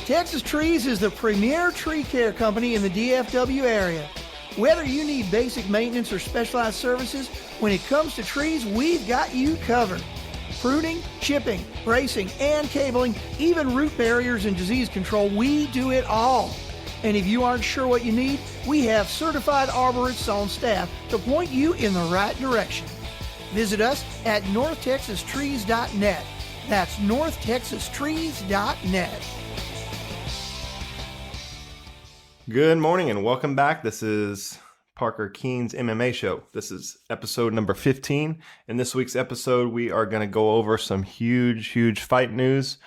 Texas Trees is the premier tree care company in the DFW area. Whether you need basic maintenance or specialized services, when it comes to trees, we've got you covered. Pruning, chipping, bracing, and cabling, even root barriers and disease control, we do it all. And if you aren't sure what you need, we have certified arborists on staff to point you in the right direction. Visit us at northtexastrees.net. That's northtexastrees.net. Good morning and welcome back. This is Parker Keane's MMA show. This is episode number 15. In this week's episode, we are going to go over some huge fight news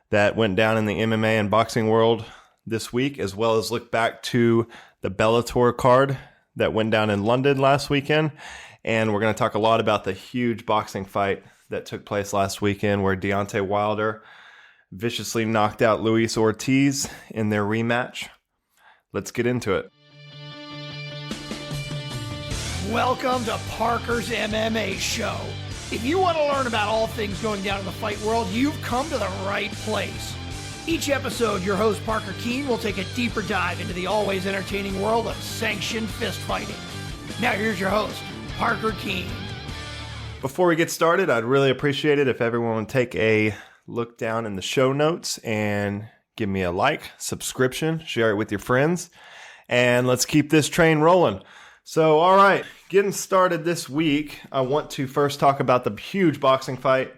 that went down in the MMA and boxing world this week, as well as look back to the Bellator card that went down in London last weekend. And we're going to talk a lot about the huge boxing fight that took place last weekend where Deontay Wilder viciously knocked out Luis Ortiz in their rematch. Let's get into it. Welcome to Parker's MMA show. If you want to learn about all things going down in the fight world, you've come to the right place. Each episode, your host Parker Keane will take a deeper dive into the always entertaining world of sanctioned fist fighting. Now here's your host, Parker Keane. Before we get started, I'd really appreciate it if everyone would take a look down in the show notes and give me a like, subscription, share it with your friends, and let's keep this train rolling. So, all right, getting started this week, I want to first talk about the huge boxing fight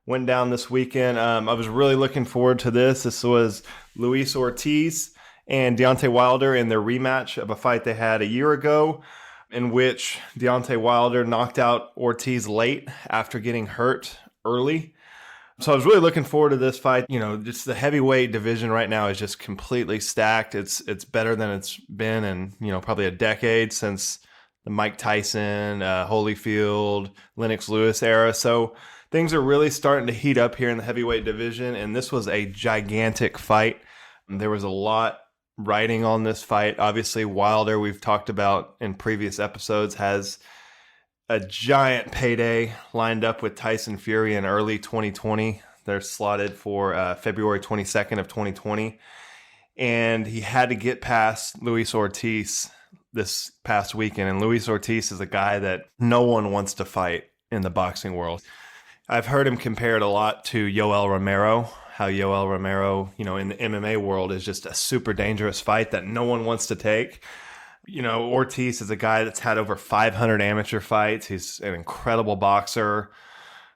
went down this weekend. I was really looking forward to this. This was Luis Ortiz and Deontay Wilder in their rematch of a fight they had a year ago, in which Deontay Wilder knocked out Ortiz late after getting hurt early. So I was really looking forward to this fight. You know, just the heavyweight division right now is just completely stacked. It's better than it's been in, probably a decade since the Mike Tyson, Holyfield, Lennox Lewis era. So things are really starting to heat up here in the heavyweight division, and this was a gigantic fight. There was a lot riding on this fight. Obviously, Wilder, we've talked about in previous episodes, has a giant payday lined up with Tyson Fury in early 2020. They're slotted for February 22nd of 2020. And he had to get past Luis Ortiz this past weekend. And Luis Ortiz is a guy that no one wants to fight in the boxing world. I've heard him compared a lot to Yoel Romero, how Yoel Romero, in the MMA world is just a super dangerous fight that no one wants to take. Ortiz is a guy that's had over 500 amateur fights. He's an incredible boxer.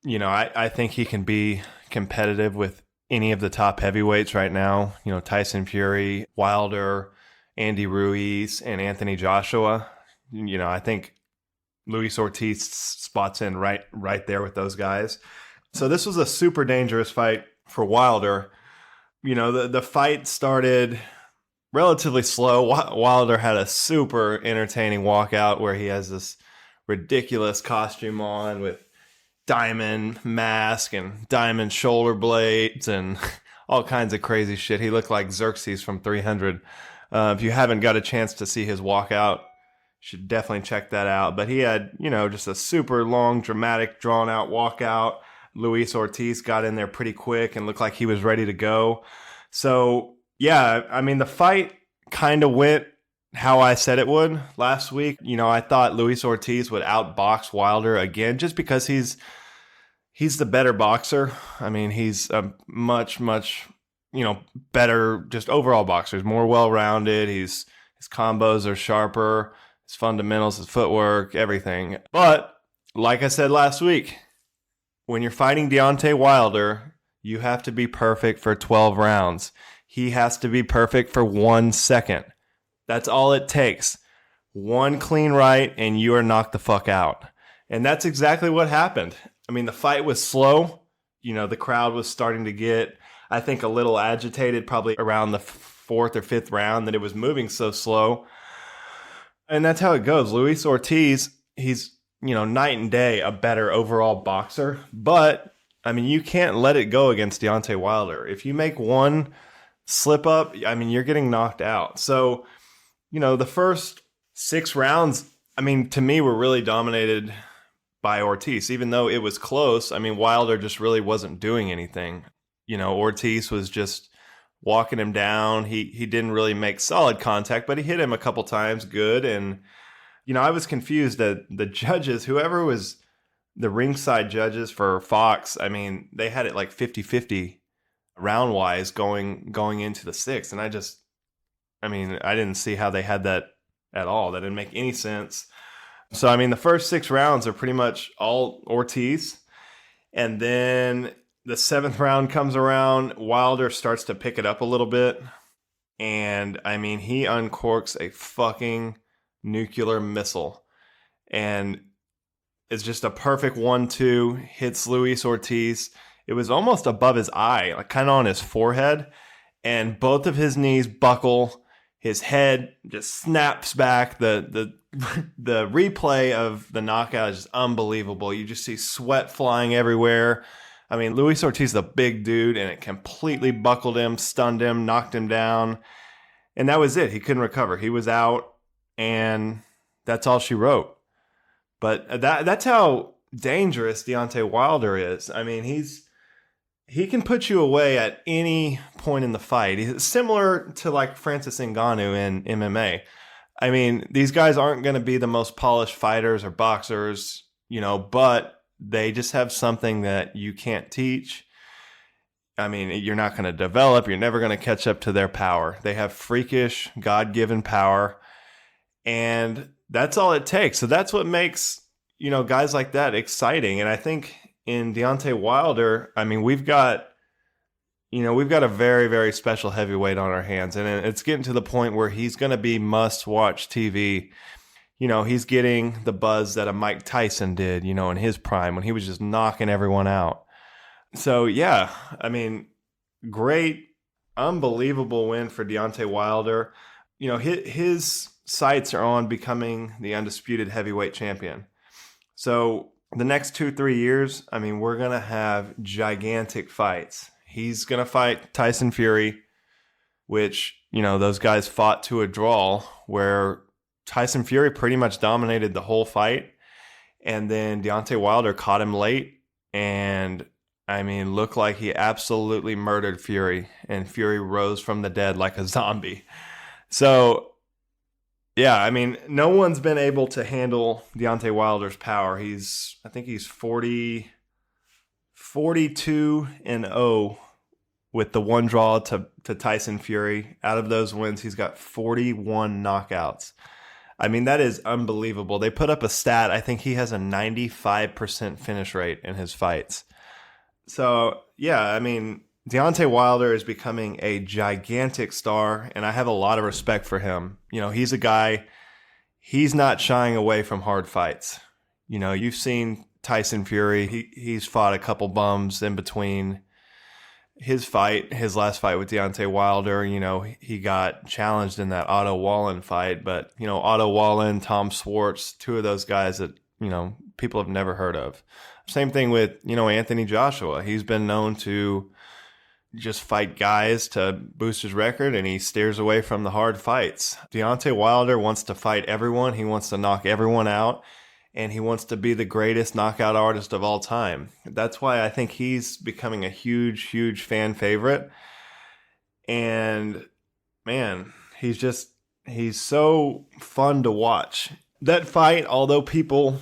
I think he can be competitive with any of the top heavyweights right now. Tyson Fury, Wilder, Andy Ruiz, and Anthony Joshua. I think Luis Ortiz spots in right there with those guys. So this was a super dangerous fight for Wilder. The fight started relatively slow. Wilder had a super entertaining walkout where he has this ridiculous costume on with diamond mask and diamond shoulder blades and all kinds of crazy shit. He looked like Xerxes from 300. If you haven't got a chance to see his walkout, you should definitely check that out. But he had, just a super long, dramatic, drawn-out walkout. Luis Ortiz got in there pretty quick and looked like he was ready to go. So, yeah, the fight kind of went how I said it would last week. I thought Luis Ortiz would outbox Wilder again just because he's the better boxer. He's a much better just overall boxer. He's more well-rounded. His combos are sharper. His fundamentals, his footwork, everything. But, like I said last week, when you're fighting Deontay Wilder, you have to be perfect for 12 rounds. He has to be perfect for 1 second. That's all it takes. One clean right, and you are knocked the fuck out. And that's exactly what happened. The fight was slow. The crowd was starting to get, I think, a little agitated probably around the fourth or fifth round that it was moving so slow. And that's how it goes. Luis Ortiz, he's, night and day a better overall boxer. But, you can't let it go against Deontay Wilder. If you make one slip up, you're getting knocked out. So, the first 6 rounds, to me, were really dominated by Ortiz. Even though it was close, Wilder just really wasn't doing anything. Ortiz was just walking him down. He didn't really make solid contact, but he hit him a couple times good. And, I was confused that the judges, whoever was the ringside judges for Fox, I mean, they had it like 50-50 round-wise going into the sixth. And I didn't see how they had that at all. That didn't make any sense. So, I mean, the first 6 rounds are pretty much all Ortiz. And then the 7th round comes around. Wilder starts to pick it up a little bit. And, I mean, he uncorks a fucking nuclear missile. And it's just a perfect 1-2. Hits Luis Ortiz. It was almost above his eye, like kind of on his forehead. And both of his knees buckle. His head just snaps back. The replay of the knockout is just unbelievable. You just see sweat flying everywhere. I mean, Luis Ortiz is a big dude, and it completely buckled him, stunned him, knocked him down. And that was it. He couldn't recover. He was out, and that's all she wrote. But that's how dangerous Deontay Wilder is. I mean, he can put you away at any point in the fight. He's similar to like Francis Ngannou in MMA. I mean, these guys aren't going to be the most polished fighters or boxers, but they just have something that you can't teach. I mean, you're not going to develop. You're never going to catch up to their power. They have freakish, God-given power, and that's all it takes. So that's what makes, guys like that exciting. And I think in Deontay Wilder, I mean, we've got a very, very special heavyweight on our hands, and it's getting to the point where he's going to be must-watch TV. He's getting the buzz that a Mike Tyson did, in his prime when he was just knocking everyone out. So, yeah, I mean, great, unbelievable win for Deontay Wilder. His sights are on becoming the undisputed heavyweight champion. So the next 2-3 years, I mean, we're going to have gigantic fights. He's going to fight Tyson Fury, which, those guys fought to a draw, where Tyson Fury pretty much dominated the whole fight. And then Deontay Wilder caught him late and, I mean, looked like he absolutely murdered Fury. And Fury rose from the dead like a zombie. So, yeah, I mean, no one's been able to handle Deontay Wilder's power. I think he's 42-0 with the one draw to Tyson Fury. Out of those wins, he's got 41 knockouts. I mean, that is unbelievable. They put up a stat. I think he has a 95% finish rate in his fights. So, yeah, I mean, Deontay Wilder is becoming a gigantic star, and I have a lot of respect for him. He's a guy, he's not shying away from hard fights. You've seen Tyson Fury. He's fought a couple bums in between his last fight with Deontay Wilder. He got challenged in that Otto Wallin fight, but, Otto Wallin, Tom Schwartz, two of those guys that, people have never heard of. Same thing with, Anthony Joshua. He's been known to just fight guys to boost his record, and he steers away from the hard fights. Deontay Wilder wants to fight everyone. He wants to knock everyone out, and he wants to be the greatest knockout artist of all time. That's why I think he's becoming a huge, huge fan favorite. And, man, he's so fun to watch. That fight, although people,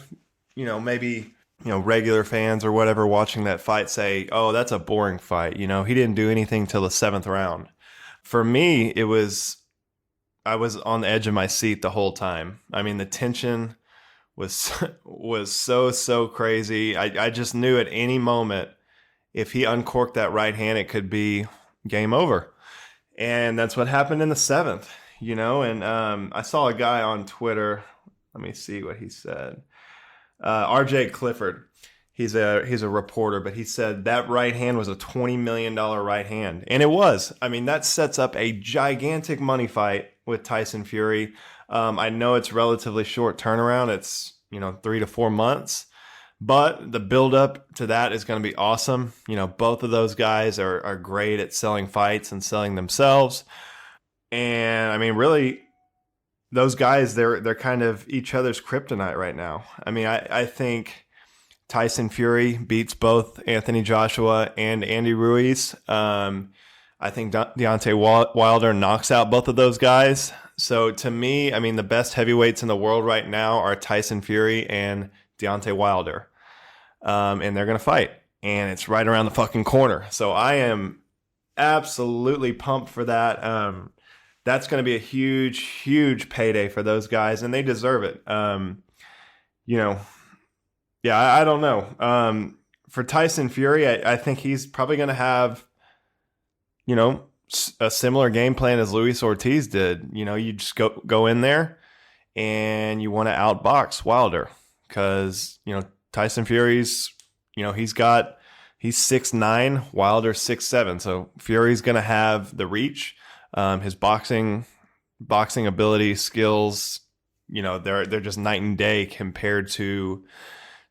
maybe regular fans or whatever watching that fight say, oh, that's a boring fight. He didn't do anything till the 7th round. For me, I was on the edge of my seat the whole time. I mean, the tension was so crazy. I just knew at any moment, if he uncorked that right hand, it could be game over. And that's what happened in the 7th, and I saw a guy on Twitter. Let me see what he said. RJ Clifford, he's a reporter, but he said that right hand was a $20 million right hand. And it was. I mean, that sets up a gigantic money fight with Tyson Fury. I know it's relatively short turnaround. It's, 3 to 4 months, but the buildup to that is going to be awesome. Both of those guys are great at selling fights and selling themselves. And I mean, really, those guys, they're kind of each other's kryptonite right now. I mean, I think Tyson Fury beats both Anthony Joshua and Andy Ruiz. I I think Deontay Wilder knocks out both of those guys. So to me, I mean, the best heavyweights in the world right now are Tyson Fury and Deontay Wilder. And they're going to fight. And it's right around the fucking corner. So I am absolutely pumped for that. That's going to be a huge, huge payday for those guys. And they deserve it. You know, yeah, I don't know. For Tyson Fury, I think he's probably going to have, you know, a similar game plan as Luis Ortiz did. You know, you just go in there and you want to outbox Wilder because, you know, Tyson Fury's, you know, he's 6'9", Wilder's 6'7", so Fury's going to have the reach. His boxing ability, skills, you know, they're just night and day compared to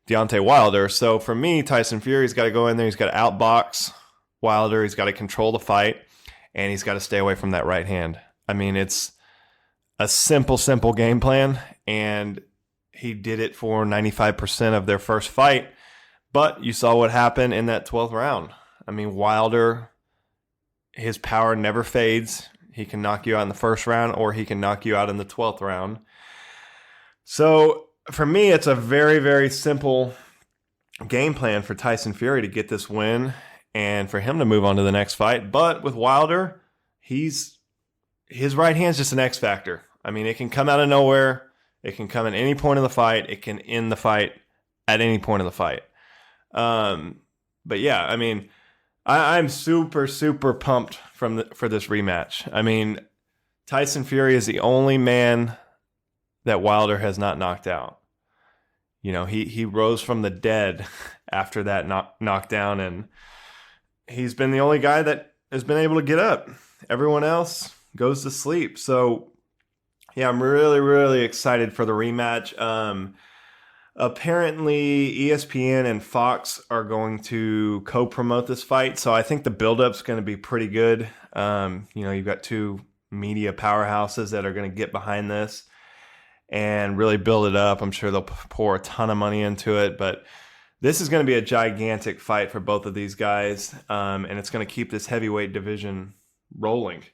Deontay Wilder. So for me, Tyson Fury's got to go in there. He's got to outbox Wilder. He's got to control the fight, and he's got to stay away from that right hand. I mean, it's a simple game plan, and he did it for 95% of their first fight. But you saw what happened in that 12th round. I mean, Wilder, his power never fades. He can knock you out in the first round, or he can knock you out in the 12th round. So for me, it's a very, very simple game plan for Tyson Fury to get this win and for him to move on to the next fight. But with Wilder, his right hand's just an X factor. I mean, it can come out of nowhere. It can come at any point in the fight. It can end the fight at any point in the fight. But yeah, I mean, I'm super, super pumped for this rematch. I mean, Tyson Fury is the only man that Wilder has not knocked out. You know, he rose from the dead after that knockdown, and he's been the only guy that has been able to get up. Everyone else goes to sleep. So yeah, I'm really, really excited for the rematch. Apparently ESPN and Fox are going to co-promote this fight. So I think the build-up's going to be pretty good. You know, you've got two media powerhouses that are going to get behind this and really build it up. I'm sure they'll pour a ton of money into it, but this is going to be a gigantic fight for both of these guys. And it's going to keep this heavyweight division rolling.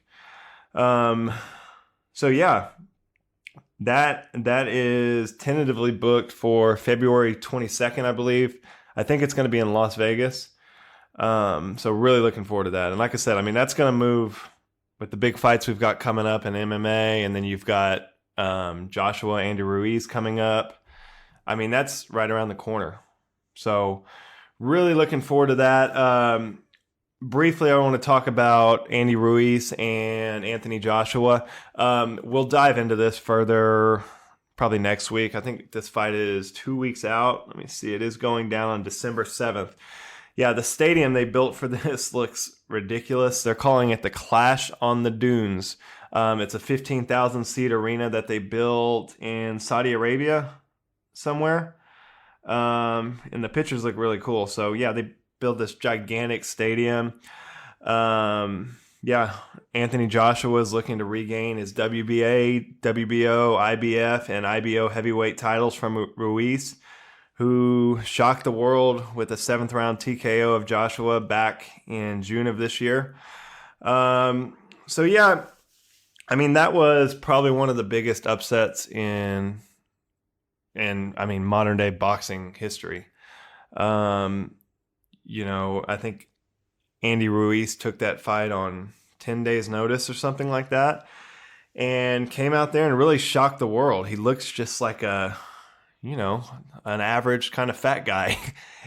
So yeah, that is tentatively booked for February 22nd, I believe. I think it's going to be in Las Vegas. So really looking forward to that. And like I said, I mean, that's going to move with the big fights we've got coming up in MMA. And then you've got Joshua, Andy Ruiz coming up. I mean, that's right around the corner. So really looking forward to that. Briefly, I want to talk about Andy Ruiz and Anthony Joshua. We'll dive into this further probably next week. I think this fight is 2 weeks out. Let me see. It is going down on December 7th. Yeah, the stadium they built for this looks ridiculous. They're calling it the Clash on the Dunes. It's a 15,000-seat arena that they built in Saudi Arabia somewhere. And the pictures look really cool. So, yeah, they build this gigantic stadium. Yeah, Anthony Joshua is looking to regain his WBA, WBO, IBF, and IBO heavyweight titles from Ruiz, who shocked the world with a 7th-round TKO of Joshua back in June of this year. So, yeah, I mean, that was probably one of the biggest upsets in modern-day boxing history. You know, I think Andy Ruiz took that fight on 10 days notice or something like that and came out there and really shocked the world. He looks just like an average kind of fat guy.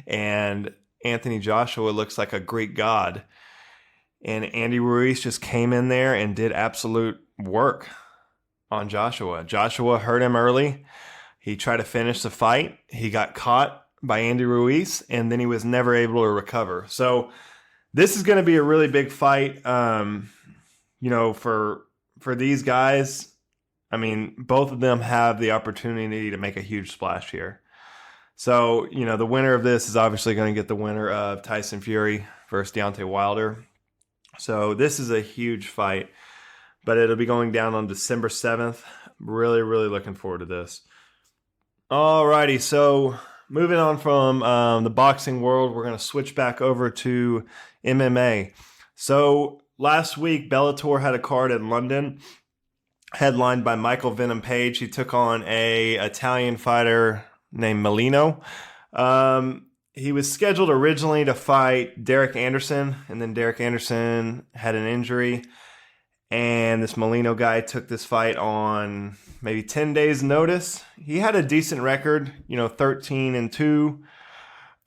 And Anthony Joshua looks like a Greek god. And Andy Ruiz just came in there and did absolute work on Joshua. Joshua hurt him early. He tried to finish the fight. He got caught by Andy Ruiz, and then he was never able to recover. So this is going to be a really big fight. You know, for these guys, I mean, both of them have the opportunity to make a huge splash here. So, you know, the winner of this is obviously going to get the winner of Tyson Fury versus Deontay Wilder. So this is a huge fight, but it'll be going down on December 7th. Really, really looking forward to this. Alrighty, so moving on from the boxing world, we're going to switch back over to MMA. So last week, Bellator had a card in London headlined by Michael Venom Page. He took on a Italian fighter named Melillo. He was scheduled originally to fight Derek Anderson, and then Derek Anderson had an injury. And this Melillo guy took this fight on maybe 10 days notice. He had a decent record, 13-2.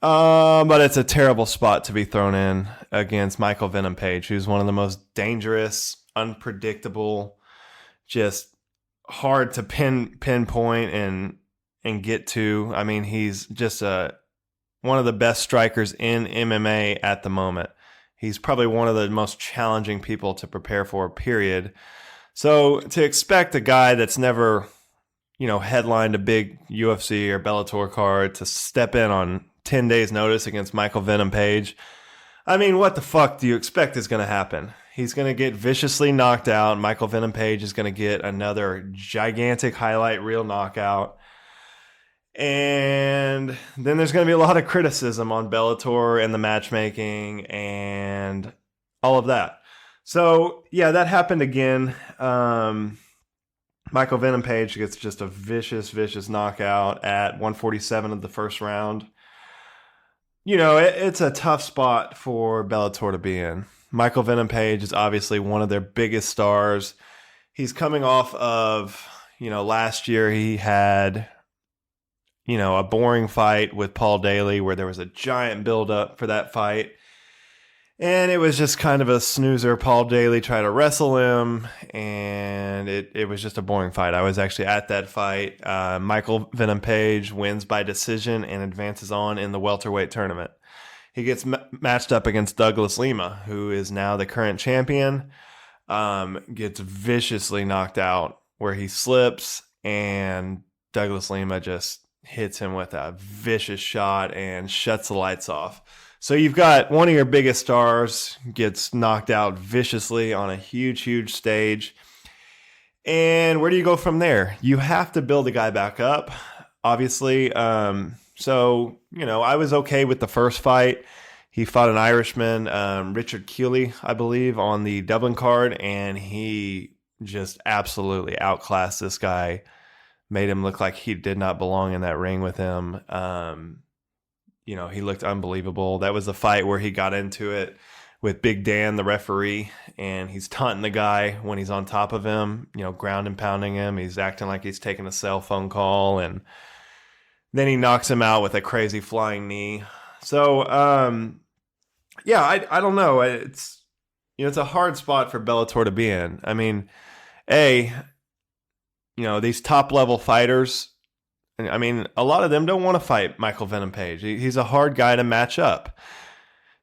But it's a terrible spot to be thrown in against Michael Venom Page, who's one of the most dangerous, unpredictable, just hard to pinpoint and get to. I mean, he's just one of the best strikers in MMA at the moment. He's probably one of the most challenging people to prepare for, period. So to expect a guy that's never, headlined a big UFC or Bellator card to step in on 10 days notice against Michael Venom Page, I mean, what the fuck do you expect is going to happen? He's going to get viciously knocked out. Michael Venom Page is going to get another gigantic highlight reel knockout. And then there's going to be a lot of criticism on Bellator and the matchmaking and all of that. So, yeah, that happened again. Michael Venom Page gets just a vicious knockout at 147 of the first round. It's a tough spot for Bellator to be in. Michael Venom Page is obviously one of their biggest stars. He's coming off of, last year he had a boring fight with Paul Daly where there was a giant buildup for that fight. And it was just kind of a snoozer. Paul Daly tried to wrestle him, and it was just a boring fight. I was actually at that fight. Michael Venom Page wins by decision and advances on in the welterweight tournament. He gets matched up against Douglas Lima, who is now the current champion. Gets viciously knocked out where he slips, and Douglas Lima just hits him with a vicious shot and shuts the lights off. So you've got one of your biggest stars gets knocked out viciously on a huge stage. And where do you go from there? You have to build the guy back up, obviously. So, I was okay with the first fight. He fought an Irishman, Richard Keeley, I believe, on the Dublin card, and he just absolutely outclassed this guy. Made him look like he did not belong in that ring with him. He looked unbelievable. That was the fight where he got into it with Big Dan, the referee, and he's taunting the guy when he's on top of him, ground and pounding him. He's acting like he's taking a cell phone call, and then he knocks him out with a crazy flying knee. So, I don't know. It's a hard spot for Bellator to be in. I mean, these top-level fighters, I mean, a lot of them don't want to fight Michael Venom Page. He's a hard guy to match up.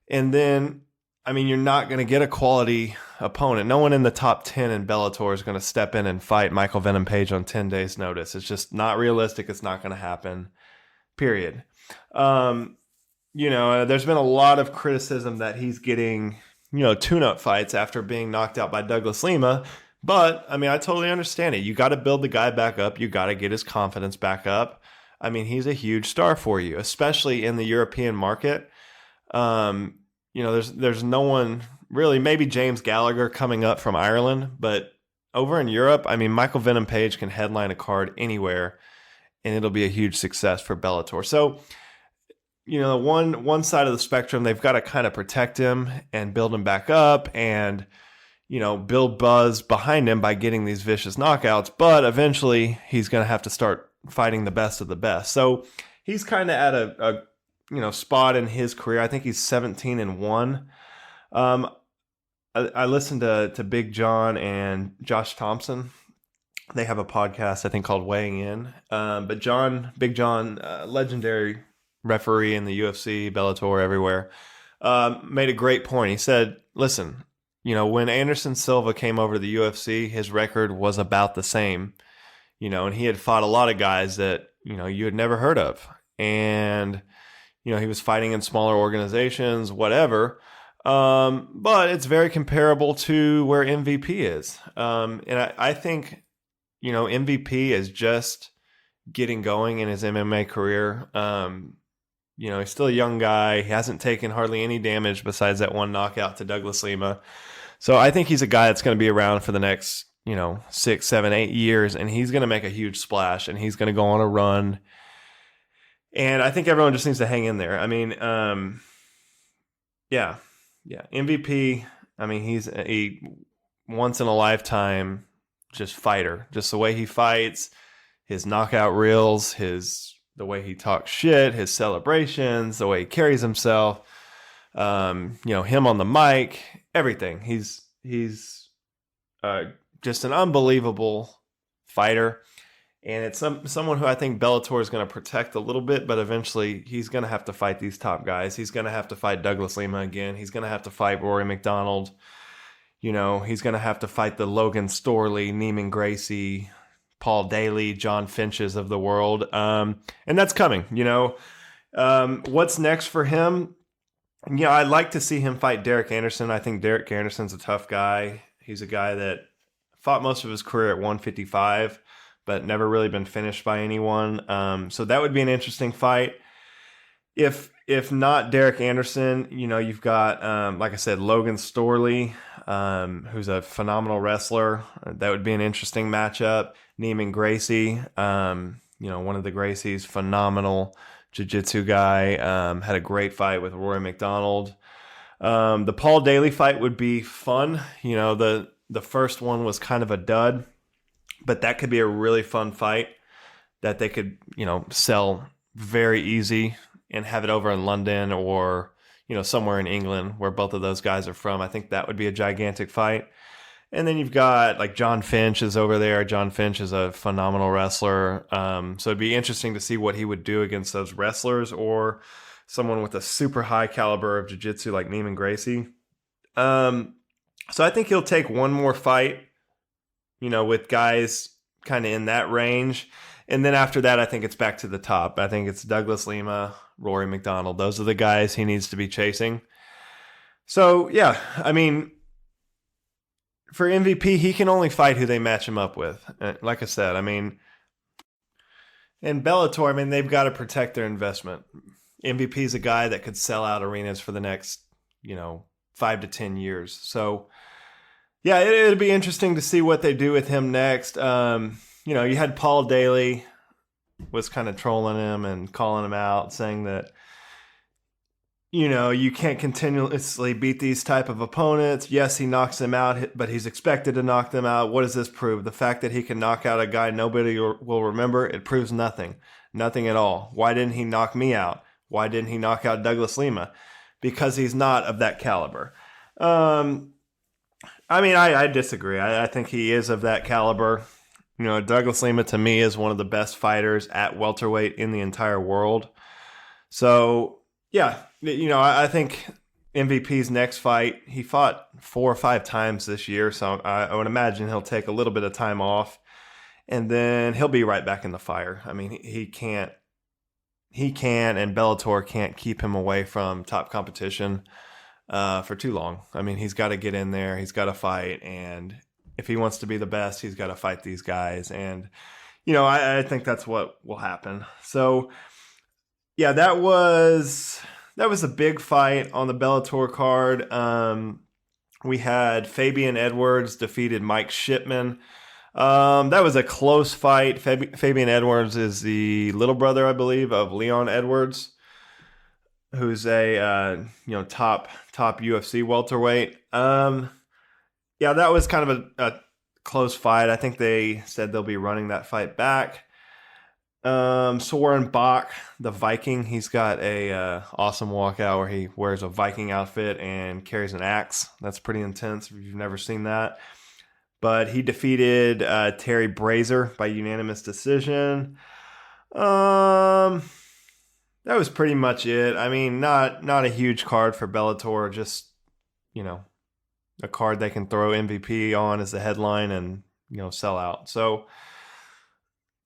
And then, I mean, you're not going to get a quality opponent. No one in the top 10 in Bellator is going to step in and fight Michael Venom Page on 10 days' notice. It's just not realistic. It's not going to happen, period. There's been a lot of criticism that he's getting, tune-up fights after being knocked out by Douglas Lima. But, I mean, I totally understand it. You got to build the guy back up. You got to get his confidence back up. I mean, he's a huge star for you, especially in the European market. There's no one really, maybe James Gallagher coming up from Ireland, but over in Europe, I mean, Michael Venom Page can headline a card anywhere, and it'll be a huge success for Bellator. So, one side of the spectrum, they've got to kind of protect him and build him back up and build buzz behind him by getting these vicious knockouts, but eventually he's going to have to start fighting the best of the best. So he's kind of at a spot in his career. I think he's 17-1. I listened to Big John and Josh Thompson. They have a podcast, I think, called Weighing In. But Big John, legendary referee in the UFC, Bellator, everywhere, made a great point. He said, listen, when Anderson Silva came over to the UFC, his record was about the same, and he had fought a lot of guys that, you had never heard of. And, he was fighting in smaller organizations, whatever. But it's very comparable to where MVP is. And I think, MVP is just getting going in his MMA career. He's still a young guy. He hasn't taken hardly any damage besides that one knockout to Douglas Lima. So I think he's a guy that's going to be around for the next, 6, 7, 8 years, and he's going to make a huge splash, and he's going to go on a run. And I think everyone just needs to hang in there. I mean, yeah. MVP, I mean, he's a once-in-a-lifetime just fighter. Just the way he fights, his knockout reels, the way he talks shit, his celebrations, the way he carries himself, him on the mic, everything. He's just an unbelievable fighter. And it's someone who I think Bellator is going to protect a little bit, but eventually he's going to have to fight these top guys. He's going to have to fight Douglas Lima again. He's going to have to fight Rory McDonald. He's going to have to fight the Logan Storley, Neiman Gracie, Paul Daly, John Finches of the world. And that's coming, What's next for him? I'd like to see him fight Derek Anderson. I think Derek Anderson's a tough guy. He's a guy that fought most of his career at 155, but never really been finished by anyone. So that would be an interesting fight. If not Derek Anderson, you've got, like I said, Logan Storley, who's a phenomenal wrestler. That would be an interesting matchup. Neiman Gracie, one of the Gracies, phenomenal jiu-jitsu guy, had a great fight with Rory McDonald. The Paul Daly fight would be fun. The first one was kind of a dud, but that could be a really fun fight that they could, sell very easy and have it over in London or, somewhere in England where both of those guys are from. I think that would be a gigantic fight. And then you've got like John Finch is over there. John Finch is a phenomenal wrestler. So it'd be interesting to see what he would do against those wrestlers or someone with a super high caliber of jiu-jitsu like Neiman Gracie. So I think he'll take one more fight, with guys kind of in that range. And then after that, I think it's back to the top. I think it's Douglas Lima, Rory McDonald. Those are the guys he needs to be chasing. So, yeah, I mean, for MVP, he can only fight who they match him up with. Like I said, I mean, in Bellator, they've got to protect their investment. MVP is a guy that could sell out arenas for the next, 5 to 10 years. So, yeah, it'd be interesting to see what they do with him next. You had Paul Daly was kind of trolling him and calling him out, saying that, you can't continuously beat these type of opponents. Yes, he knocks them out, but he's expected to knock them out. What does this prove? The fact that he can knock out a guy nobody will remember, it proves nothing. Nothing at all. Why didn't he knock me out? Why didn't he knock out Douglas Lima? Because he's not of that caliber. I disagree. I think he is of that caliber. Douglas Lima to me is one of the best fighters at welterweight in the entire world. So, yeah, I think MVP's next fight, he fought 4 or 5 times this year. So I would imagine he'll take a little bit of time off and then he'll be right back in the fire. He can and Bellator can't keep him away from top competition for too long. He's got to get in there. He's got to fight. And if he wants to be the best, he's got to fight these guys. And, I think that's what will happen. So, yeah, that was a big fight on the Bellator card. We had Fabian Edwards defeated Mike Shipman. That was a close fight. Fabian Edwards is the little brother, I believe, of Leon Edwards, who's a top UFC welterweight. Yeah, that was kind of a close fight. I think they said they'll be running that fight back. Soren Bach, the Viking, he's got a awesome walkout where he wears a Viking outfit and carries an axe. That's pretty intense if you've never seen that. But he defeated Terry Brazier by unanimous decision. That was pretty much it. Not a huge card for Bellator. Just, a card they can throw MVP on as the headline and, sell out. So,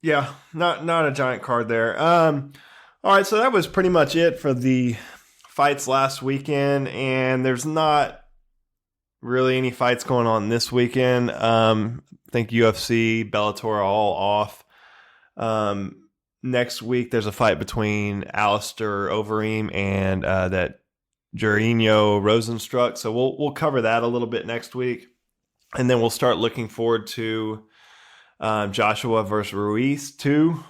yeah, not a giant card there. All right, so that was pretty much it for the fights last weekend. And there's not really any fights going on this weekend. I think UFC, Bellator are all off. Next week, there's a fight between Alistair Overeem and that Jairzinho Rosenstruck. So we'll cover that a little bit next week. And then we'll start looking forward to Joshua versus Ruiz 2.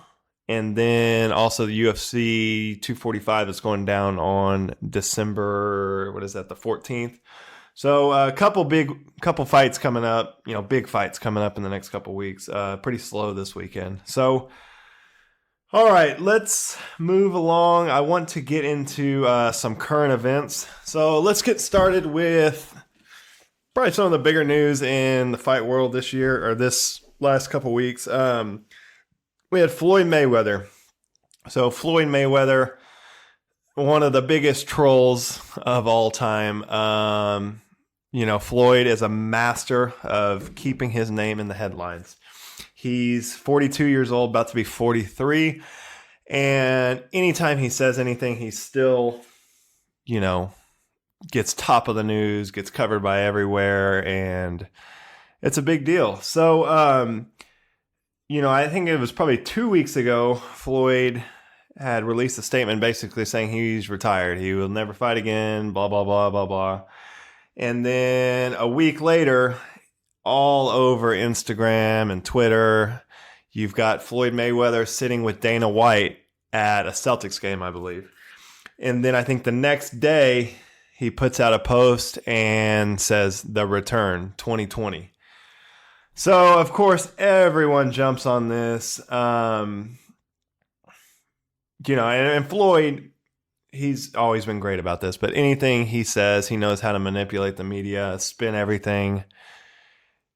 And then also the UFC 245 is going down on December, the 14th. So a couple fights coming up, big fights coming up in the next couple weeks. Pretty slow this weekend. So, all right, let's move along. I want to get into some current events. So let's get started with probably some of the bigger news in the fight world this year, or this last couple weeks. We had Floyd Mayweather. So Floyd Mayweather, one of the biggest trolls of all time. Floyd is a master of keeping his name in the headlines. He's 42 years old, about to be 43. And anytime he says anything, he still, gets top of the news, gets covered by everywhere, and it's a big deal. So, I think it was probably 2 weeks ago, Floyd had released a statement basically saying he's retired. He will never fight again, blah, blah, blah, blah, blah. And then a week later, all over Instagram and Twitter, you've got Floyd Mayweather sitting with Dana White at a Celtics game, I believe. And then I think the next day, he puts out a post and says, "The return, 2020. So, of course, everyone jumps on this. And Floyd, he's always been great about this, but anything he says, he knows how to manipulate the media, spin everything,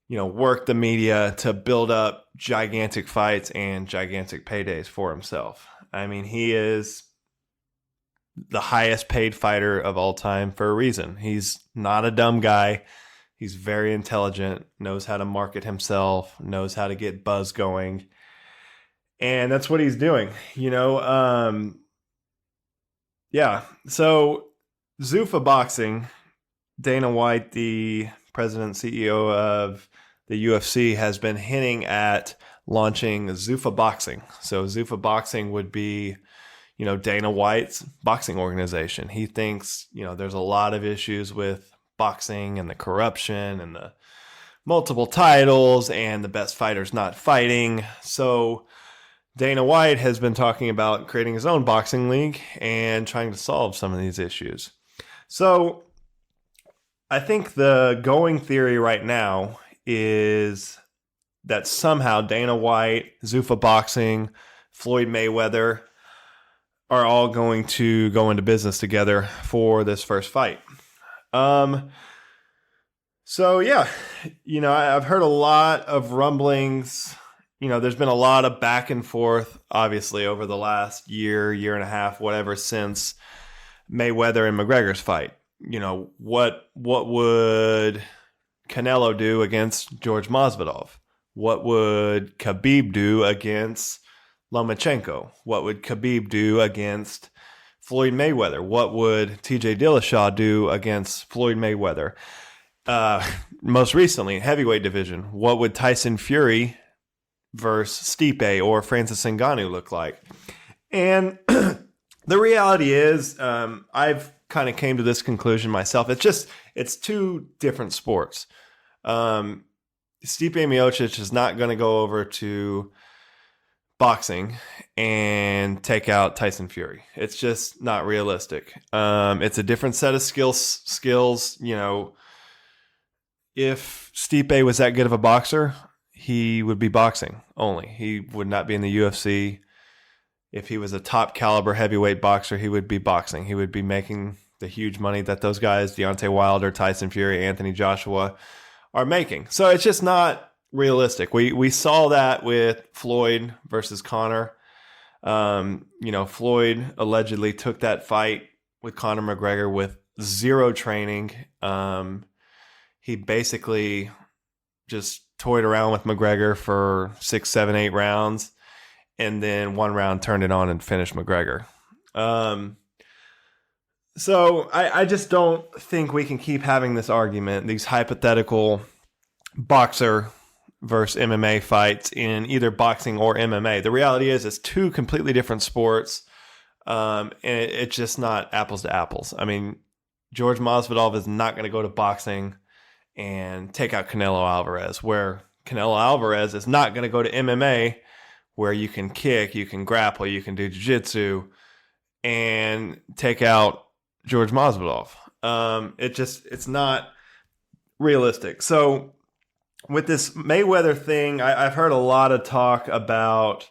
work the media to build up gigantic fights and gigantic paydays for himself. I mean, he is the highest paid fighter of all time for a reason. He's not a dumb guy. He's very intelligent, knows how to market himself, knows how to get buzz going. And that's what he's doing, So ZUFFA Boxing, Dana White, the president and CEO of the UFC, has been hinting at launching ZUFFA Boxing. So ZUFFA Boxing would be, Dana White's boxing organization. He thinks, there's a lot of issues with boxing and the corruption and the multiple titles and the best fighters not fighting. So Dana White has been talking about creating his own boxing league and trying to solve some of these issues. So I think the going theory right now is that somehow Dana White, ZUFFA Boxing, Floyd Mayweather are all going to go into business together for this first fight. I've heard a lot of rumblings. There's been a lot of back and forth, obviously, over the last year and a half, whatever, since Mayweather and McGregor's fight. What would Canelo do against George Masvidal? What would Khabib do against Lomachenko? What would Khabib do against Floyd Mayweather? What would TJ Dillashaw do against Floyd Mayweather? Most recently, heavyweight division, what would Tyson Fury versus Stipe or Francis Ngannou look like? And the reality is, I've kind of came to this conclusion myself. It's two different sports. Stipe Miocic is not going to go over to boxing and take out Tyson Fury. It's just not realistic. It's a different set of skills. If Stipe was that good of a boxer, he would be boxing only. He would not be in the UFC. If he was a top caliber heavyweight boxer, he would be boxing. He would be making the huge money that those guys, Deontay Wilder, Tyson Fury, Anthony Joshua, are making. So it's just not realistic. We saw that with Floyd versus Conor. Floyd allegedly took that fight with Conor McGregor with zero training. He basically just toyed around with McGregor for 6, 7, 8 rounds, and then one round turned it on and finished McGregor. So I just don't think we can keep having this argument, these hypothetical boxer versus MMA fights in either boxing or MMA. The reality is it's two completely different sports, and it's just not apples to apples. I mean, George Masvidal is not going to go to boxing and take out Canelo Alvarez, where Canelo Alvarez is not going to go to MMA, where you can kick, you can grapple, you can do jiu-jitsu, and take out George Masvidal. It's not realistic. So with this Mayweather thing, I've heard a lot of talk about,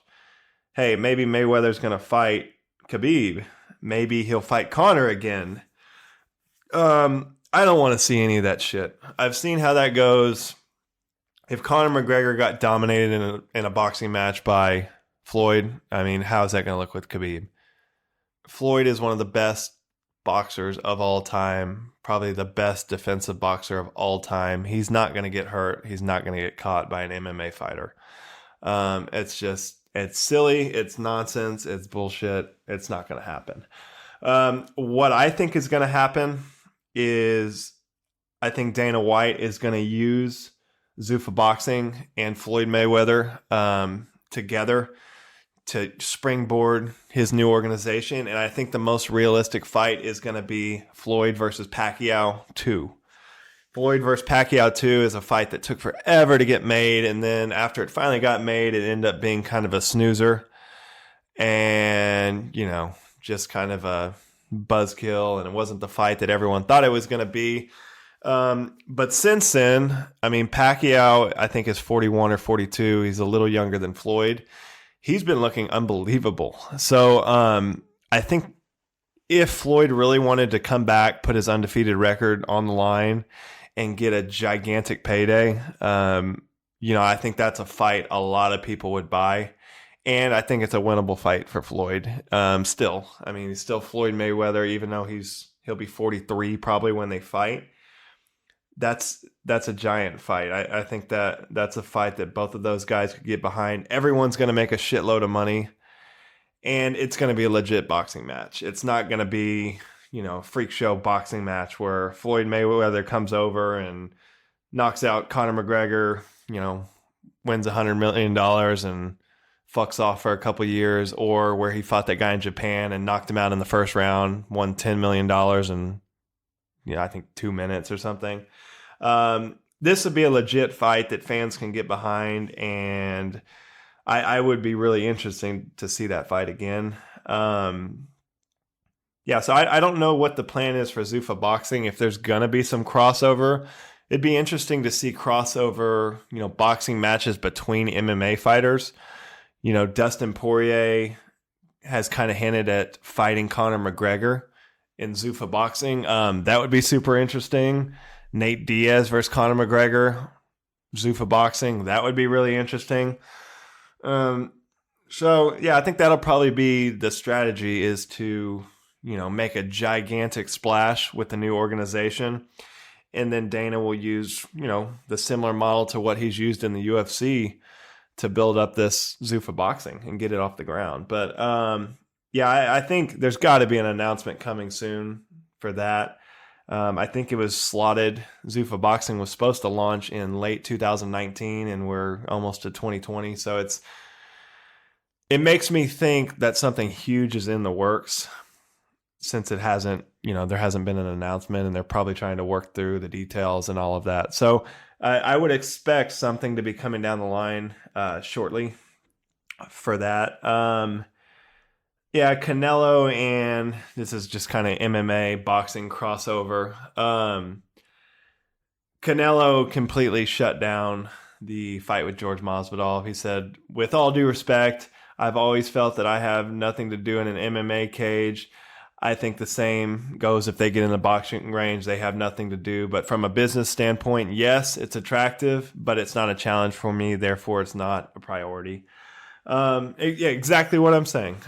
hey, maybe Mayweather's going to fight Khabib. Maybe he'll fight Conor again. I don't want to see any of that shit. I've seen how that goes. If Conor McGregor got dominated in a boxing match by Floyd, I mean, how is that going to look with Khabib? Floyd is one of the best boxers of all time, probably the best defensive boxer of all time. He's not going to get hurt. He's not going to get caught by an MMA fighter. It's silly. It's nonsense. It's bullshit. It's not going to happen. What I think is going to happen is I think Dana White is going to use ZUFFA Boxing and Floyd Mayweather together to springboard his new organization. And I think the most realistic fight is going to be Floyd versus Pacquiao 2. Floyd versus Pacquiao 2 is a fight that took forever to get made. And then after it finally got made, it ended up being kind of a snoozer. And, just kind of a buzzkill. And it wasn't the fight that everyone thought it was going to be. But since then, I mean, Pacquiao, I think, is 41 or 42. He's a little younger than Floyd. He's been looking unbelievable. So I think if Floyd really wanted to come back, put his undefeated record on the line, and get a gigantic payday, I think that's a fight a lot of people would buy. And I think it's a winnable fight for Floyd. Still, I mean, he's still Floyd Mayweather, even though he'll be 43 probably when they fight. That's a giant fight. I think that's a fight that both of those guys could get behind. Everyone's going to make a shitload of money, and it's going to be a legit boxing match. It's not going to be, freak show boxing match where Floyd Mayweather comes over and knocks out Conor McGregor, wins $100 million and fucks off for a couple years, or where he fought that guy in Japan and knocked him out in the first round, won $10 million and I think 2 minutes or something. This would be a legit fight that fans can get behind, and I would be really interesting to see that fight again. So I don't know what the plan is for ZUFFA Boxing. If there's going to be some crossover, it'd be interesting to see crossover, boxing matches between MMA fighters. Dustin Poirier has kind of hinted at fighting Conor McGregor in ZUFFA Boxing. That would be super interesting. Nate Diaz versus Conor McGregor, ZUFFA Boxing. That would be really interesting. I think that'll probably be the strategy, is to, make a gigantic splash with the new organization. And then Dana will use, the similar model to what he's used in the UFC to build up this ZUFFA Boxing and get it off the ground. But, I think there's got to be an announcement coming soon for that. I think it was slotted. ZUFFA Boxing was supposed to launch in late 2019, and we're almost to 2020. So it makes me think that something huge is in the works, since it hasn't, there hasn't been an announcement, and they're probably trying to work through the details and all of that. So I would expect something to be coming down the line shortly for that. Canelo, and this is just kind of MMA boxing crossover. Canelo completely shut down the fight with George Masvidal. He said, "With all due respect, I've always felt that I have nothing to do in an MMA cage. I think the same goes if they get in the boxing range. They have nothing to do. But from a business standpoint, yes, it's attractive, but it's not a challenge for me. Therefore, it's not a priority." Exactly what I'm saying.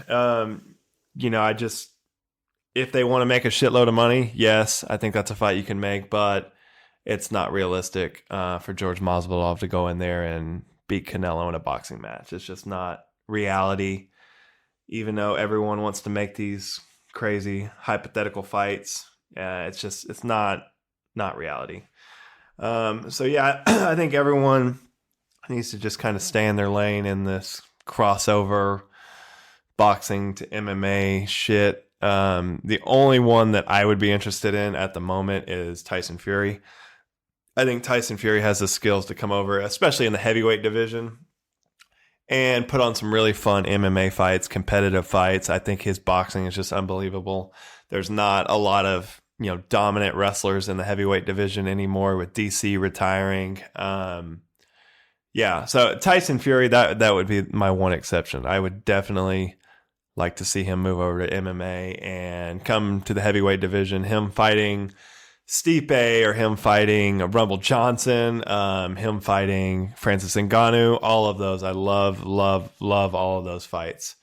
If they want to make a shitload of money, yes, I think that's a fight you can make, but it's not realistic for George Masvidal to go in there and beat Canelo in a boxing match. It's just not reality, even though everyone wants to make these crazy hypothetical fights. It's not reality. I think everyone needs to just kind of stay in their lane in this crossover boxing to MMA shit. The only one that I would be interested in at the moment is Tyson Fury. I think Tyson Fury has the skills to come over, especially in the heavyweight division, and put on some really fun MMA fights, competitive fights. I think his boxing is just unbelievable. There's not a lot of dominant wrestlers in the heavyweight division anymore, with DC retiring. So Tyson Fury, that would be my one exception. I would definitely like to see him move over to MMA and come to the heavyweight division. Him fighting Stipe, or him fighting Rumble Johnson, him fighting Francis Ngannou, all of those. I love all of those fights.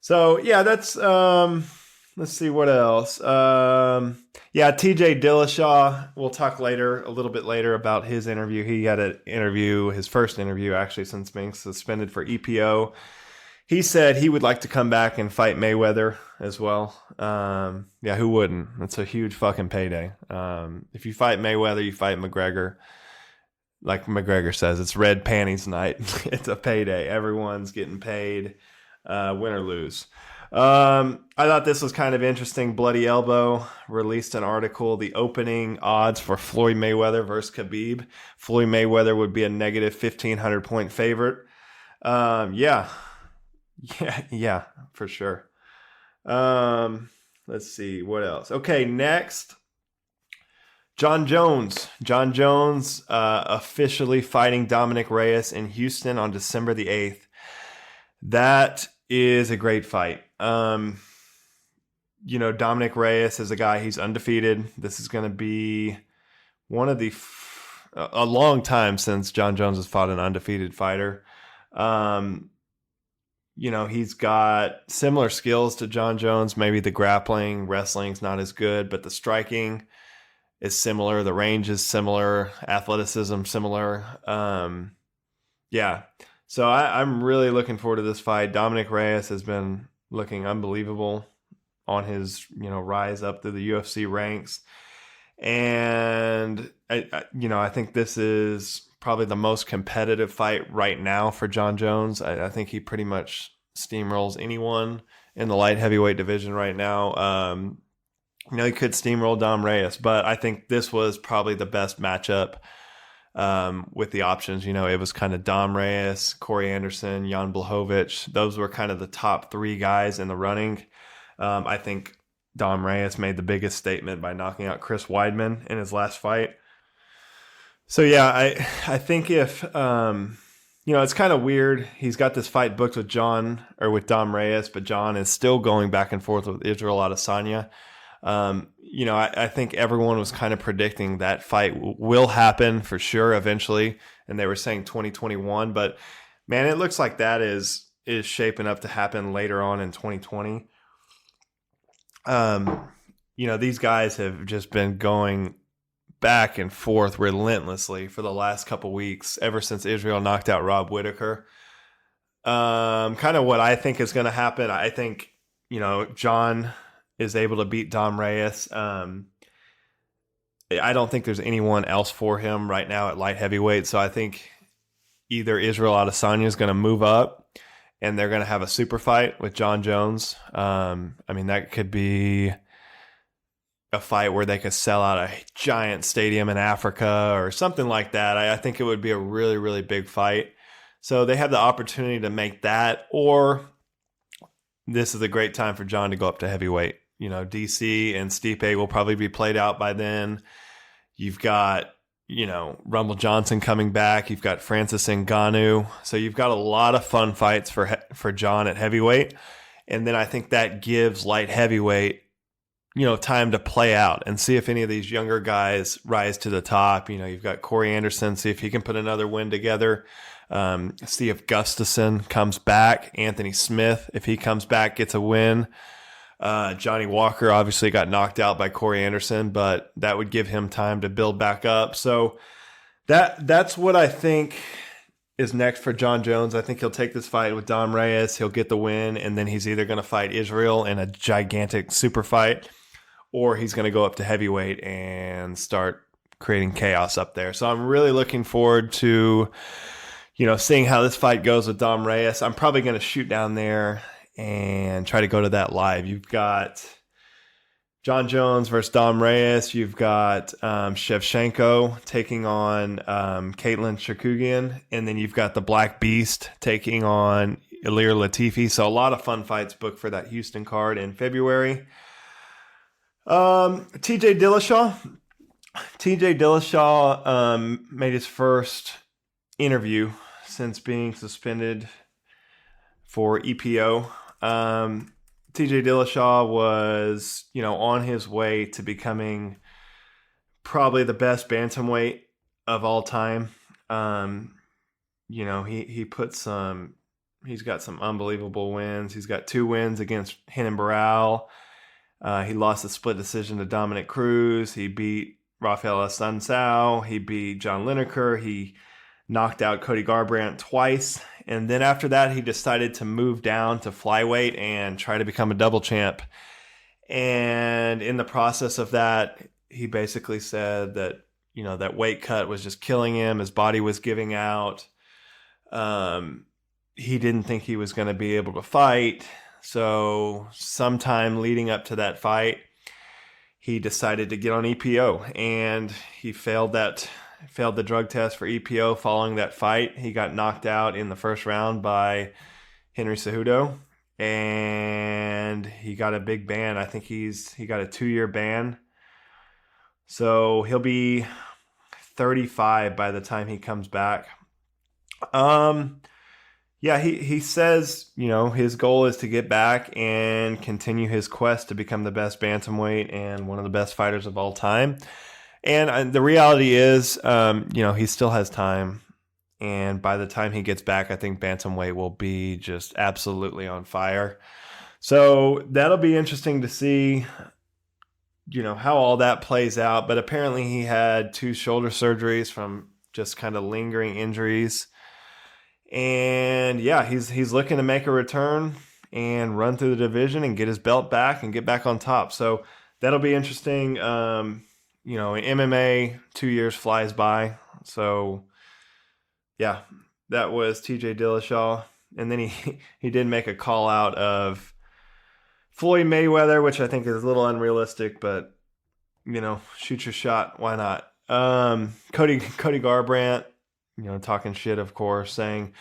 So yeah, that's let's see what else. TJ Dillashaw, we'll talk a little bit later about his interview. He had his first interview actually since being suspended for EPO. He said he would like to come back and fight Mayweather as well. Who wouldn't? It's a huge fucking payday. If you fight Mayweather, you fight McGregor. Like McGregor says, it's red panties night. It's a payday. Everyone's getting paid, win or lose. I thought this was kind of interesting. Bloody Elbow released an article, the opening odds for Floyd Mayweather versus Khabib. Floyd Mayweather would be a negative 1,500 point favorite. Yeah, for sure. Let's see what else. Okay, next, Jon Jones. Jon Jones officially fighting Dominick Reyes in Houston on December the 8th. That is a great fight. Dominick Reyes is a guy, he's undefeated. This is going to be one of a long time since Jon Jones has fought an undefeated fighter. He's got similar skills to Jon Jones. Maybe the grappling, wrestling's not as good, but the striking is similar. The range is similar. Athleticism similar. So I'm really looking forward to this fight. Dominick Reyes has been looking unbelievable on his rise up through the UFC ranks, and I think this is probably the most competitive fight right now for Jon Jones. I think he pretty much steamrolls anyone in the light heavyweight division right now. He could steamroll Dom Reyes, but I think this was probably the best matchup with the options. It was kind of Dom Reyes, Corey Anderson, Jan Blachowicz. Those were kind of the top three guys in the running. I think Dom Reyes made the biggest statement by knocking out Chris Weidman in his last fight. So yeah, I think if it's kind of weird. He's got this fight booked with Dom Reyes, but Jon is still going back and forth with Israel Adesanya. I think everyone was kind of predicting that fight will happen for sure eventually, and they were saying 2021. But man, it looks like that is shaping up to happen later on in 2020. These guys have just been going back and forth relentlessly for the last couple weeks, ever since Israel knocked out Rob Whittaker. Kind of what I think is going to happen. I think, Jon is able to beat Dom Reyes. I don't think there's anyone else for him right now at light heavyweight. So I think either Israel Adesanya is going to move up and they're going to have a super fight with Jon Jones. That could be a fight where they could sell out a giant stadium in Africa or something like that. I think it would be a really, really big fight. So they have the opportunity to make that, or this is a great time for Jon to go up to heavyweight. DC and Stipe will probably be played out by then. You've got, Rumble Johnson coming back. You've got Francis Ngannou. So you've got a lot of fun fights for Jon at heavyweight. And then I think that gives light heavyweight, time to play out and see if any of these younger guys rise to the top. You've got Corey Anderson, see if he can put another win together. See if Gustafsson comes back. Anthony Smith, if he comes back, gets a win. Johnny Walker obviously got knocked out by Corey Anderson, but that would give him time to build back up. So that's what I think is next for Jon Jones. I think he'll take this fight with Dom Reyes. He'll get the win, and then he's either going to fight Israel in a gigantic super fight, or he's going to go up to heavyweight and start creating chaos up there. So I'm really looking forward to, seeing how this fight goes with Dom Reyes. I'm probably going to shoot down there and try to go to that live. You've got Jon Jones versus Dom Reyes. You've got Shevchenko taking on Caitlin Chookagian. And then you've got the Black Beast taking on Ilir Latifi. So a lot of fun fights booked for that Houston card in February. TJ Dillashaw made his first interview since being suspended for EPO. TJ Dillashaw was, on his way to becoming probably the best bantamweight of all time. He's got some unbelievable wins. He's got 2 wins against Renan Barão. He lost a split decision to Dominick Cruz. He beat Rafael Assunção. He beat John Lineker. He knocked out Cody Garbrandt twice. And then after that, he decided to move down to flyweight and try to become a double champ. And in the process of that, he basically said that, that weight cut was just killing him. His body was giving out. He didn't think he was going to be able to fight. So sometime leading up to that fight, he decided to get on EPO, and he failed the drug test for EPO following that fight. He got knocked out in the first round by Henry Cejudo, and he got a big ban. I think he got a 2-year ban. So he'll be 35 by the time he comes back. Yeah, he says, his goal is to get back and continue his quest to become the best bantamweight and one of the best fighters of all time. And the reality is, he still has time. And by the time he gets back, I think bantamweight will be just absolutely on fire. So that'll be interesting to see, how all that plays out. But apparently he had 2 shoulder surgeries from just kind of lingering injuries. And yeah, he's looking to make a return and run through the division and get his belt back and get back on top. So that'll be interesting. In MMA, 2 years flies by. So yeah, that was TJ Dillashaw. And then he did make a call out of Floyd Mayweather, which I think is a little unrealistic, but shoot your shot. Why not? Cody Garbrandt, talking shit, of course, saying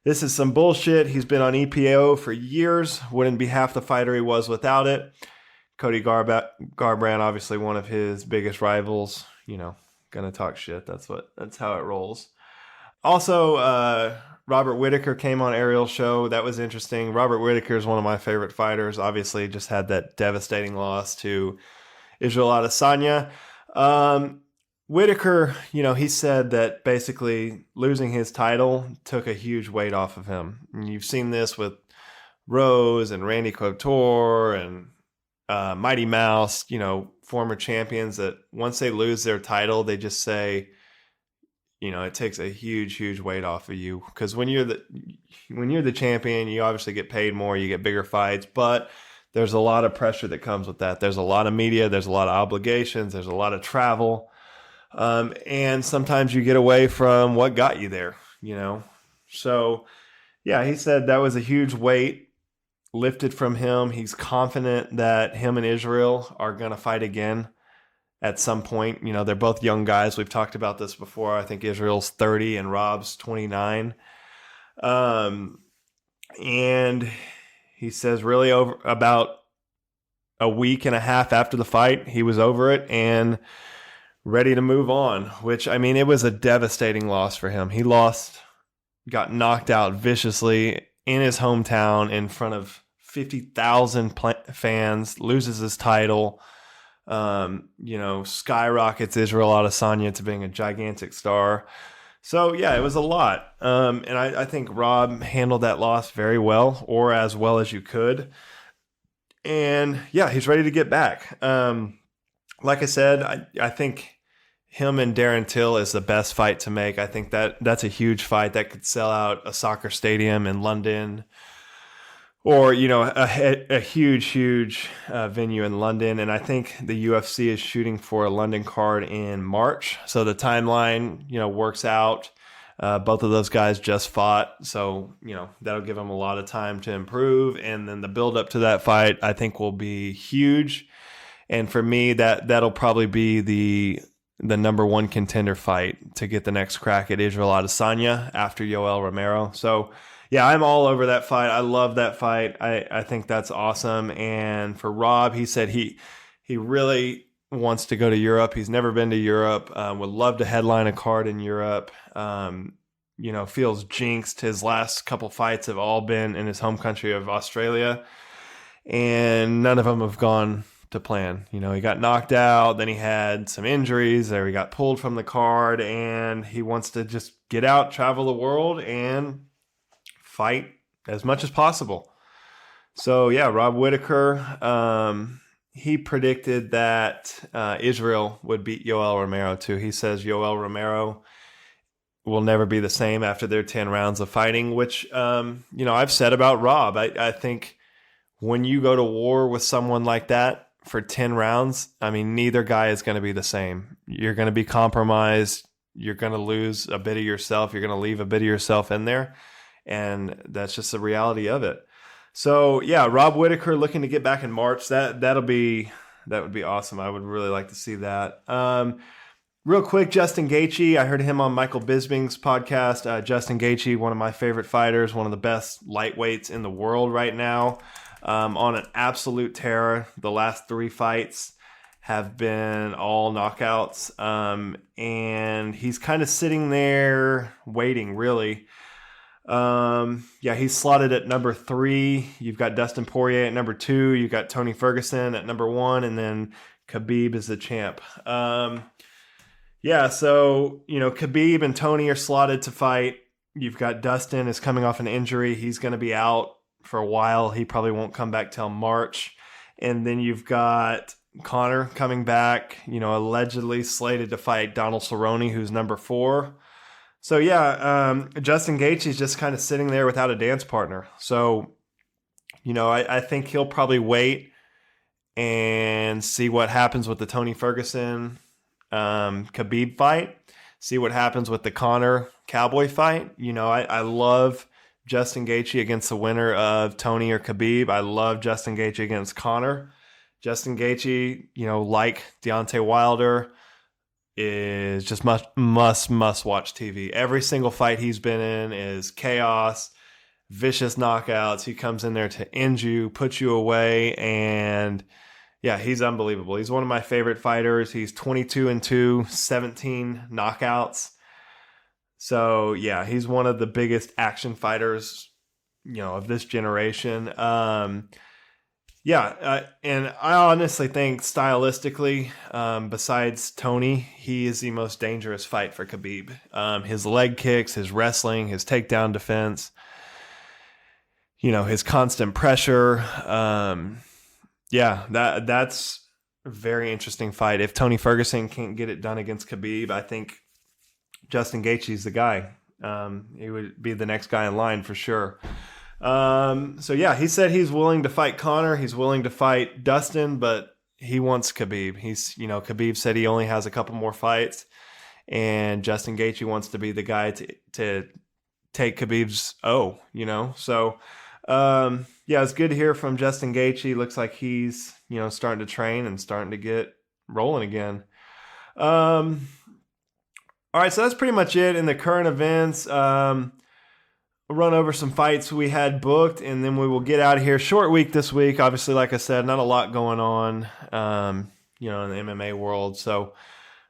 this is some bullshit. He's been on EPO for years. Wouldn't be half the fighter he was without it. Cody Garbrandt, obviously one of his biggest rivals, gonna talk shit. That's how it rolls. Also, Robert Whittaker came on Ariel's show. That was interesting. Robert Whittaker is one of my favorite fighters. Obviously, just had that devastating loss to Israel Adesanya. Whittaker, he said that basically losing his title took a huge weight off of him. And you've seen this with Rose and Randy Couture and Mighty Mouse, former champions, that once they lose their title, they just say, it takes a huge, huge weight off of you. Because when you're the champion, you obviously get paid more, you get bigger fights, but there's a lot of pressure that comes with that. There's a lot of media, there's a lot of obligations, there's a lot of travel. And sometimes you get away from what got you there, So, yeah, he said that was a huge weight lifted from him. He's confident that him and Israel are going to fight again at some point. They're both young guys. We've talked about this before. I think Israel's 30 and Rob's 29. And he says really over about a week and a half after the fight, he was over it and ready to move on, which, it was a devastating loss for him. He got knocked out viciously in his hometown in front of 50,000 fans, loses his title, skyrockets Israel Adesanya to being a gigantic star. So, yeah, it was a lot. And I think Rob handled that loss very well, or as well as you could. And, yeah, he's ready to get back. Like I said, I think him and Darren Till is the best fight to make. I think that's a huge fight that could sell out a soccer stadium in London, or a huge venue in London. And I think the UFC is shooting for a London card in March, so the timeline works out. Both of those guys just fought, so that'll give them a lot of time to improve. And then the build up to that fight, I think, will be huge. And for me, that'll probably be the number one contender fight to get the next crack at Israel Adesanya after Yoel Romero. So yeah, I'm all over that fight. I love that fight. I think that's awesome. And for Rob, he said he really wants to go to Europe. He's never been to Europe. Would love to headline a card in Europe. Feels jinxed. His last couple fights have all been in his home country of Australia, and none of them have gone to plan. He got knocked out, then he had some injuries, or he got pulled from the card, and he wants to just get out, travel the world, and fight as much as possible. So yeah, Rob Whittaker, he predicted that Israel would beat Yoel Romero too. He says Yoel Romero will never be the same after their 10 rounds of fighting, which, I've said about Rob. I think when you go to war with someone like that for 10 rounds, neither guy is going to be the same. You're going to be compromised. You're going to lose a bit of yourself. You're going to leave a bit of yourself in there. And that's just the reality of it. So yeah, Rob Whittaker looking to get back in March. That would be awesome. I would really like to see that. Real quick, Justin Gaethje. I heard him on Michael Bisping's podcast. Justin Gaethje, one of my favorite fighters, one of the best lightweights in the world right now, on an absolute tear. The last 3 fights have been all knockouts, and he's kind of sitting there waiting, really. He's slotted at number 3. You've got Dustin Poirier at number 2. You've got Tony Ferguson at number 1, and then Khabib is the champ. So Khabib and Tony are slotted to fight. You've got Dustin is coming off an injury. He's going to be out for a while. He probably won't come back till March. And then you've got Conor coming back, allegedly slated to fight Donald Cerrone, who's number 4. So yeah, Justin Gaethje is just kind of sitting there without a dance partner. So, I think he'll probably wait and see what happens with the Tony Ferguson Khabib fight. See what happens with the Conor Cowboy fight. I love Justin Gaethje against the winner of Tony or Khabib. I love Justin Gaethje against Conor. Justin Gaethje, like Deontay Wilder, is just must watch TV. Every single fight he's been in is chaos, vicious knockouts. He comes in there to end you, put you away, and yeah, he's unbelievable. He's one of my favorite fighters. He's 22-2, 17 knockouts. So yeah, he's one of the biggest action fighters, of this generation. And I honestly think stylistically, besides Tony, he is the most dangerous fight for Khabib. His leg kicks, his wrestling, his takedown defense, his constant pressure. That's a very interesting fight. If Tony Ferguson can't get it done against Khabib, I think Justin Gaethje's the guy. He would be the next guy in line for sure. He said he's willing to fight Conor. He's willing to fight Dustin, but he wants Khabib. Khabib said he only has a couple more fights, and Justin Gaethje wants to be the guy to take Khabib's So, it's good to hear from Justin Gaethje. Looks like he's, starting to train and starting to get rolling again. All right, so that's pretty much it in the current events. We'll run over some fights we had booked, and then we will get out of here. Short week this week. Obviously, like I said, not a lot going on, in the MMA world. So,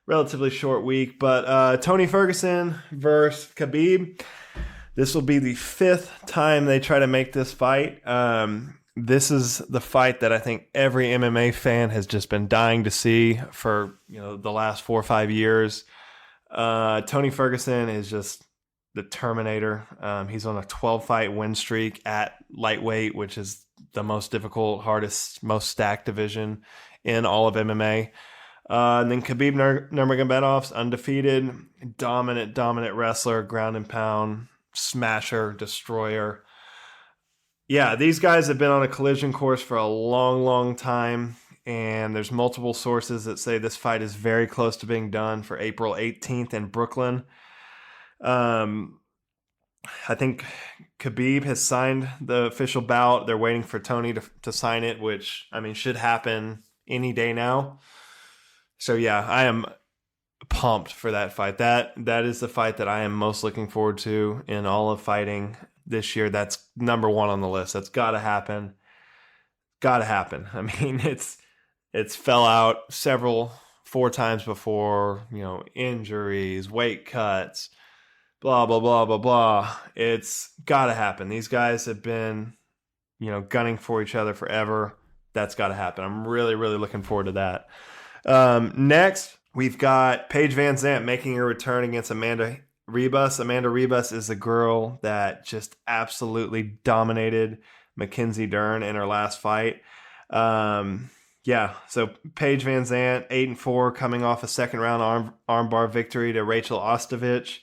relatively short week. But Tony Ferguson versus Khabib. This will be the 5th time they try to make this fight. This is the fight that I think every MMA fan has just been dying to see for, the last 4 or 5 years. Tony Ferguson is just the Terminator. He's on a 12-fight win streak at lightweight, which is the most difficult, hardest, most stacked division in all of MMA. And then Khabib Nurmagomedov's undefeated, dominant wrestler, ground and pound, smasher, destroyer. Yeah, these guys have been on a collision course for a long time, and there's multiple sources that say this fight is very close to being done for April 18th in Brooklyn. I think Khabib has signed the official bout. They're waiting for Tony to sign it, which, I mean, should happen any day now. So, yeah, I am pumped for that fight. That is the fight that I am most looking forward to in all of fighting this year. That's number one on the list. That's got to happen. Got to happen. I mean, it's fell out 4 times before, injuries, weight cuts, blah, blah, blah, blah, blah. It's got to happen. These guys have been, gunning for each other forever. That's got to happen. I'm really, really looking forward to that. Next, we've got Paige VanZant making her return against Amanda Ribas. Amanda Ribas is the girl that just absolutely dominated Mackenzie Dern in her last fight. So Paige VanZant, 8-4, coming off a second-round armbar victory to Rachel Ostovich.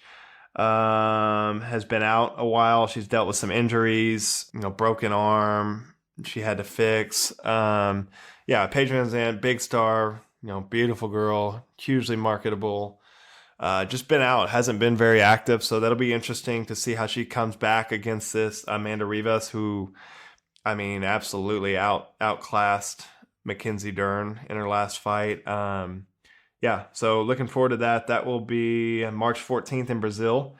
Has been out a while. She's dealt with some injuries, broken arm she had to fix. Paige VanZant, big star, beautiful girl, hugely marketable. Just been out, hasn't been very active, so that'll be interesting to see how she comes back against this Amanda Ribas, who, I mean, absolutely outclassed Mackenzie Dern in her last fight. So looking forward to that. That will be March 14th in Brazil.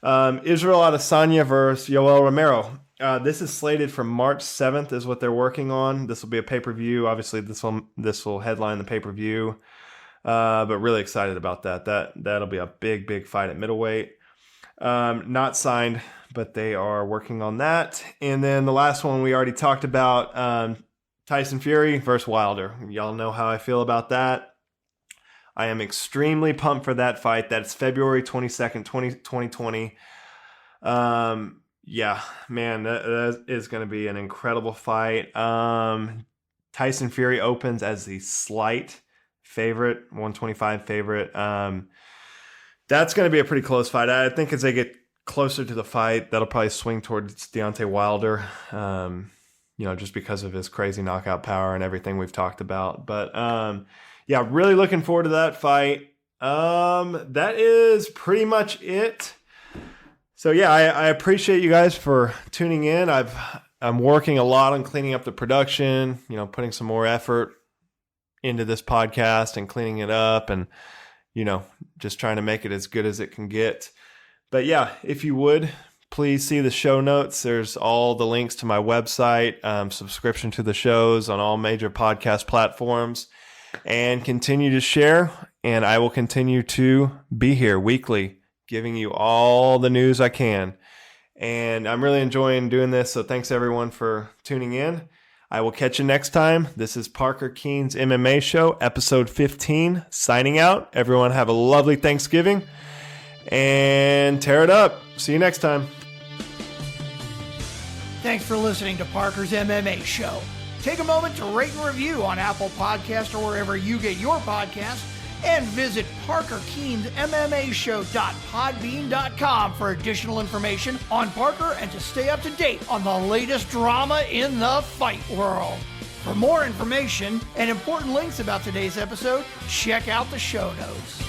Israel Adesanya versus Yoel Romero. This is slated for March 7th is what they're working on. This will be a pay-per-view. Obviously, this will headline the pay-per-view. But really excited about that. That'll be a big fight at middleweight. Not signed, but they are working on that. And then the last one we already talked about, Tyson Fury versus Wilder. Y'all know how I feel about that. I am extremely pumped for that fight. That's February 22nd, 2020. That is going to be an incredible fight. Tyson Fury opens as the slight favorite, 125 favorite. That's going to be a pretty close fight. I think as they get closer to the fight, that'll probably swing towards Deontay Wilder, just because of his crazy knockout power and everything we've talked about. But, really looking forward to that fight. That is pretty much it. So, I appreciate you guys for tuning in. I'm working a lot on cleaning up the production, putting some more effort into this podcast and cleaning it up and, just trying to make it as good as it can get. But if you would, please see the show notes. There's all the links to my website, subscription to the shows on all major podcast platforms, and continue to share. And I will continue to be here weekly, giving you all the news I can. And I'm really enjoying doing this. So thanks everyone for tuning in. I will catch you next time. This is Parker Keane's MMA Show, episode 15, signing out. Everyone have a lovely Thanksgiving and tear it up. See you next time. Thanks for listening to Parker's MMA Show. Take a moment to rate and review on Apple Podcasts or wherever you get your podcasts, and visit ParkerKeane'sMMAShow.podbean.com for additional information on Parker and to stay up to date on the latest drama in the fight world. For more information and important links about today's episode, check out the show notes.